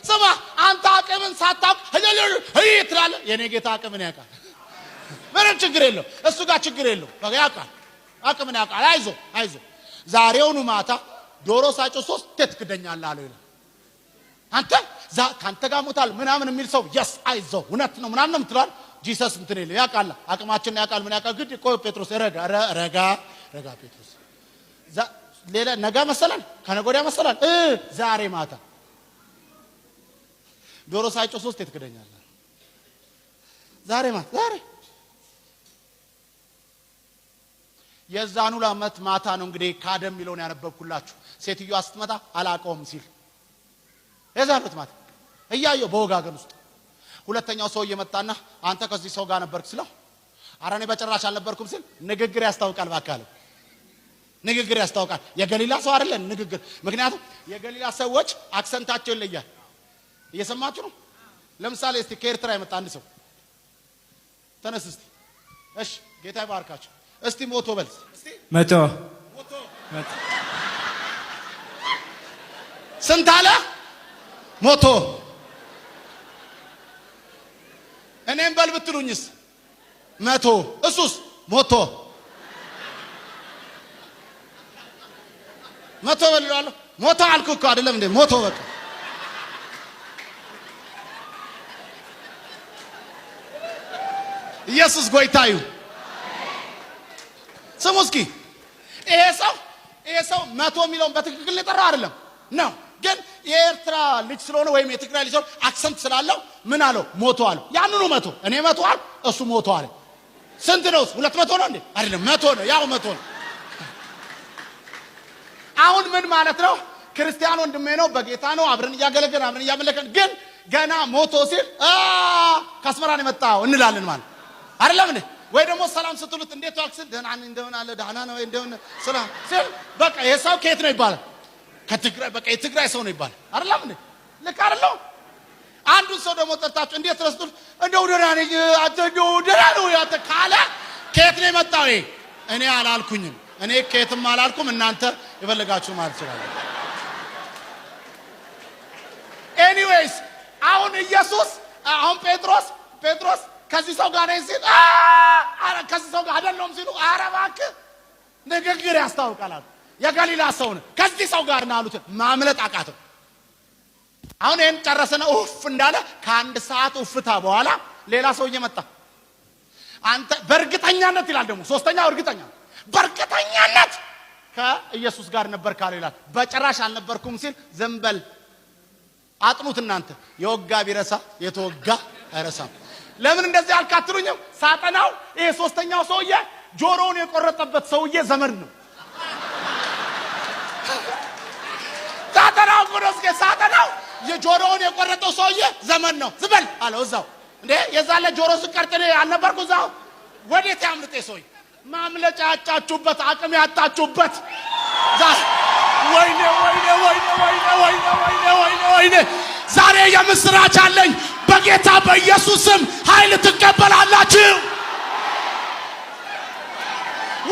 ስማ አንተ አቅምን ሳታውቅ ትላለህ። የኔ ጌታ አቅምን ያውቃል። ምንም ችግር የለው እሱ ጋር ችግር የለው። በቃ ያውቃል፣ አቅምን ያውቃል። አይዞ ዛሬውኑ ማታ ዶሮ ሳጮ 3 ትክደኛለህ አለው ይላል። አንተ ካንተ ጋር ሞታል ምናምን የሚል ሰው yes አይዞ እውነት ነው ምናምን ምትላል። ጂሰስ እንትን ይለው ያውቃል፣ አቅማችን ያውቃል። ምን ያውቃል? ግድ ቆይ ጴጥሮስ ረጋ ጴጥሮስ ሌላ ነገ መሰላል ከነገ ወዲያ መሰላል ዛሬ ማታ ዶሮ ሳጮ 3 ትክደኛለህ። ዛሬ የዛኑ ለአመት ማታ ነው እንግዲህ ካደም ሚሊዮን ያነበብኩላችሁ። ሴትዮዋ ስትመጣ አላቀውም ሲል የዛኑት ማታ እያየው በወጋገን ውስጥ ሁለተኛው ሰው እየመጣና አንተ ከዚህ ሰው ጋር ነበርክ ስለው አራኔ በጭራሽ አልነበርኩም ሲል ንግግር ያስታውቃል። ባካለ ንግግር ያስታውቃል። የገሊላ ሰው አይደለም ንግግር። ምክንያቱም የገሊላ ሰዎች አክሰንታቸው ይለያል። እየሰማችሁ ነው። ለምሳሌ እስቲ ከኤርትራ የመጣ አንድ ሰው ተነስ እስቲ እሺ ጌታ ይባርካችሁ እስቲ ሞቶ በል እስቲ መቶ ስንት አለ ሞቶ እኔም በል ብትሉኝስ መቶ እሱስ ሞቶ በልሏል። ሞቶ አልኩ እኮ አይደለም እንዴ ሞቶ በቃ ኢየሱስ ጎይታዩ ስሙ እስኪ ይሄ ሰው መቶ ሚሊዮን በትክክል የጠራው አይደለም ነው። ግን የኤርትራ ልጅ ስለሆነ ወይም የትግራይ ልጅ ስለሆነ አክሰንት ስላለው ምን አለው ሞቶ አለ። ያንኑ መቶ እኔ መቶ አለ እሱ ሞቶ አለ። ስንት ነው? 200 ነው እንዴ? አይደለም መቶ ነው። ያው መቶ ነው። አሁን ምን ማለት ነው? ክርስቲያን ወንድሜ ነው፣ በጌታ ነው፣ አብረን እያገለገልን አብረን እያመለከን ግን ገና ሞቶ ሲል ከአስመራ ነው የመጣው እንላለን ማለት አይደለም እንዴ? ወይ ደግሞ ሰላም ስትሉት እንዴት ዋልክስ ደህና ነኝ እንደምን አለ ደህና ነው እንደምን ሰላም ሲል በቃ የሰው ከየት ነው ይባላል? ከትግራይ በቃ የትግራይ ሰው ነው ይባላል አይደለም እንዴ? ልክ አይደለም? አንዱ ሰው ደግሞ ጠርታችሁ እንዴት ረስቱት እንደው ደህና ነኝ አትደው ደህና ነው ያተ ካለ ከየት ነው የመጣው? እኔ አላልኩኝም። እኔ ከየትም አላልኩም። እናንተ የፈለጋችሁ ማለት ይችላል። ኤኒዌይስ አሁን ኢየሱስ አሁን ጴጥሮስ ከዚህ ሰው ጋር ነኝ ሲል ከዚህ ሰው ጋር አይደለም ሲሉ ኧረ እባክህ ንግግር ያስታውቃል። የገሊላ ሰው ነው ከዚህ ሰው ጋር ነው አሉት። ማምለጥ አቃተው። አሁን ይሄን ጨረሰና ኡፍ እንዳለ ከአንድ ሰዓት ኡፍታ በኋላ ሌላ ሰው እየመጣ አንተ በእርግጠኛነት ይላል ደግሞ ሶስተኛው እርግጠኛ በእርግጠኛነት ከኢየሱስ ጋር ነበር ካለ ይላል። በጭራሽ አልነበርኩም ሲል ዘንበል አጥኑት እናንተ የወጋ ቢረሳ የተወጋ አይረሳም። ለምን እንደዚህ አልካትሉኝም? ሳጠናው ይሄ ሶስተኛው ሰውዬ ጆሮውን የቆረጠበት ሰውዬ ዘመድ ነው። ሳጠናው የጆሮውን የቆረጠው ሰውዬ ዘመድ ነው። ዝበል አለው እዛው እንዴ የዛለ ጆሮ ስቀርጥኔ አልነበርኩ እዛው ወዴት ያምልጤ ሰውዬ ማምለጫ ያጫችሁበት አቅም ያጣችሁበት ወይኔ ዛሬ የምስራች አለኝ። በጌታ በኢየሱስም ኃይል ትቀበላላችሁ።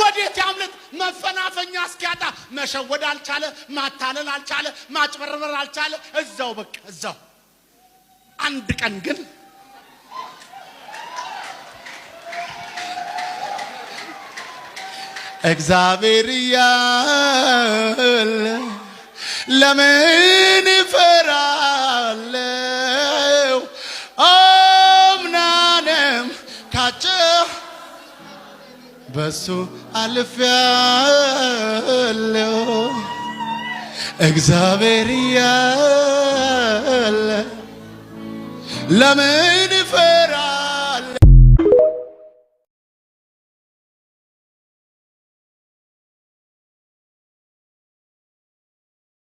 ወዴት ያምልጥ? መፈናፈኛ እስኪያጣ መሸወድ አልቻለ፣ ማታለል አልቻለ፣ ማጭበርበር አልቻለ። እዛው በቃ እዛው። አንድ ቀን ግን እግዚአብሔር ያለ ለምን ፈራለው? አምናንም ካጨ በሱ አልፌያለሁ። እግዚአብሔር ያለ ለምን